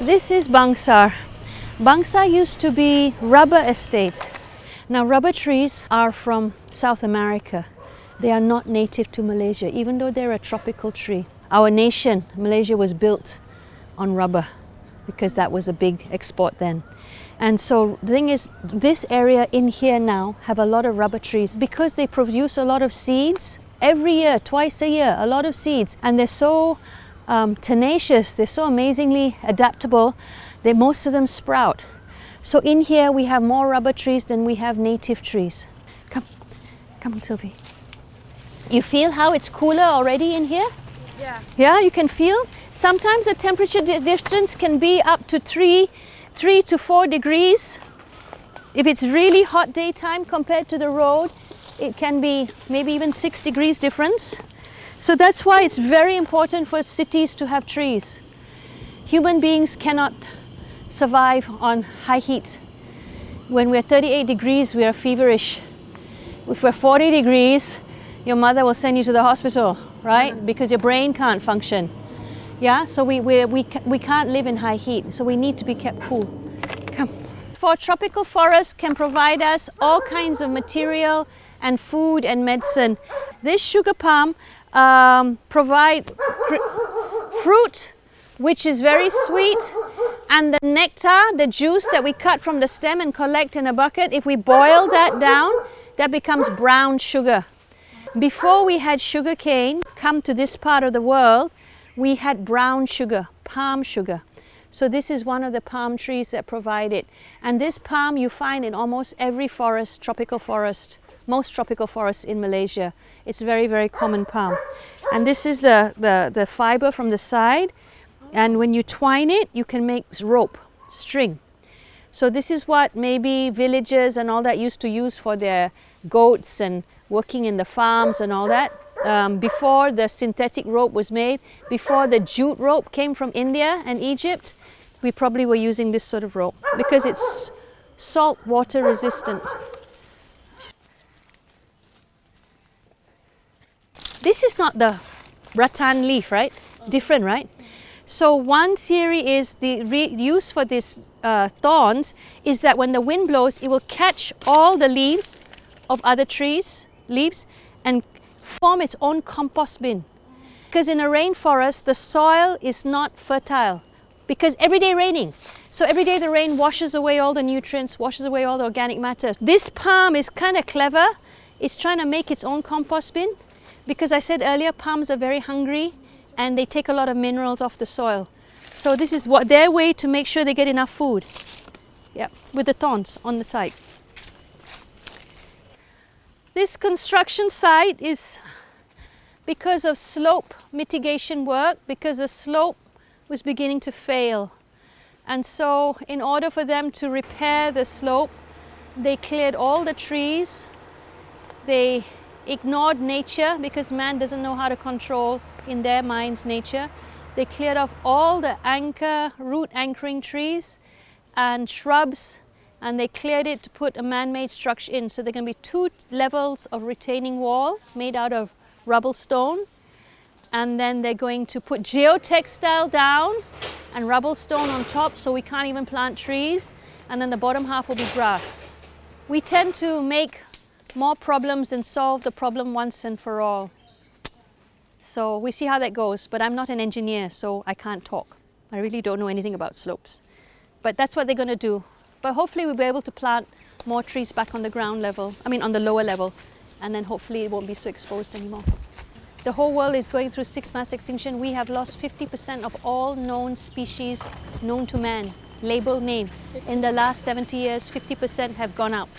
This is Bangsar. Bangsar used to be rubber estates. Now rubber trees are from South America. They are not native to Malaysia, even though they're a tropical tree. Our nation, Malaysia, was built on rubber because that was a big export then. And so the thing is, this area in here now have a lot of rubber trees because they produce a lot of seeds every year, twice a year, a lot of seeds. And they're so tenacious, they're so amazingly adaptable that most of them sprout. So in here we have more rubber trees than we have native trees. Come Sylvie. You feel how it's cooler already in here? Yeah. Yeah, you can feel? Sometimes the temperature difference can be up to 3 to 4 degrees. If it's really hot daytime compared to the road, it can be maybe even 6 degrees difference. So that's why it's very important for cities to have trees. Human beings cannot survive on high heat. When we're 38 degrees, we are feverish. If we're 40 degrees, your mother will send you to the hospital, right? Because your brain can't function. Yeah, so we can't live in high heat, so we need to be kept cool. Come. For tropical forests can provide us all kinds of material and food and medicine. This sugar palm provide fruit, which is very sweet, and the nectar, the juice that we cut from the stem and collect in a bucket, if we boil that down, that becomes brown sugar. Before we had sugar cane come to this part of the world, we had brown sugar, palm sugar. So this is one of the palm trees that provide it. And this palm you find in almost every forest, tropical forest, most tropical forests in Malaysia. It's very, very common palm. And this is the fiber from the side. And when you twine it, you can make rope, string. So this is what maybe villagers and all that used to use for their goats and working in the farms and all that. Before the synthetic rope was made, before the jute rope came from India and Egypt, we probably were using this sort of rope because it's salt water resistant. This is not the rattan leaf, right? Different, right? So one theory is the use for this thorns is that when the wind blows, it will catch all the leaves of other trees, leaves, and form its own compost bin. Because in a rainforest, the soil is not fertile because every day raining. So every day the rain washes away all the nutrients, washes away all the organic matter. This palm is kind of clever. It's trying to make its own compost bin because I said earlier, palms are very hungry and they take a lot of minerals off the soil. So this is what their way to make sure they get enough food. Yeah, with the thorns on the side. This construction site is because of slope mitigation work, because the slope was beginning to fail. And so in order for them to repair the slope, they cleared all the trees. They ignored nature because man doesn't know how to control, in their minds, nature. They cleared off all the root anchoring trees and shrubs, and they cleared it to put a man-made structure in. So there can be 2 levels of retaining wall made out of rubble stone. And then they're going to put geotextile down and rubble stone on top so we can't even plant trees. And then the bottom half will be grass. We tend to make more problems than solve the problem once and for all. So we see how that goes, but I'm not an engineer, so I can't talk. I really don't know anything about slopes. But that's what they're going to do. But hopefully we'll be able to plant more trees back on the ground level, on the lower level, and then hopefully it won't be so exposed anymore. The whole world is going through 6 mass extinction. We have lost 50% of all known species known to man, labeled name. In the last 70 years, 50% have gone out.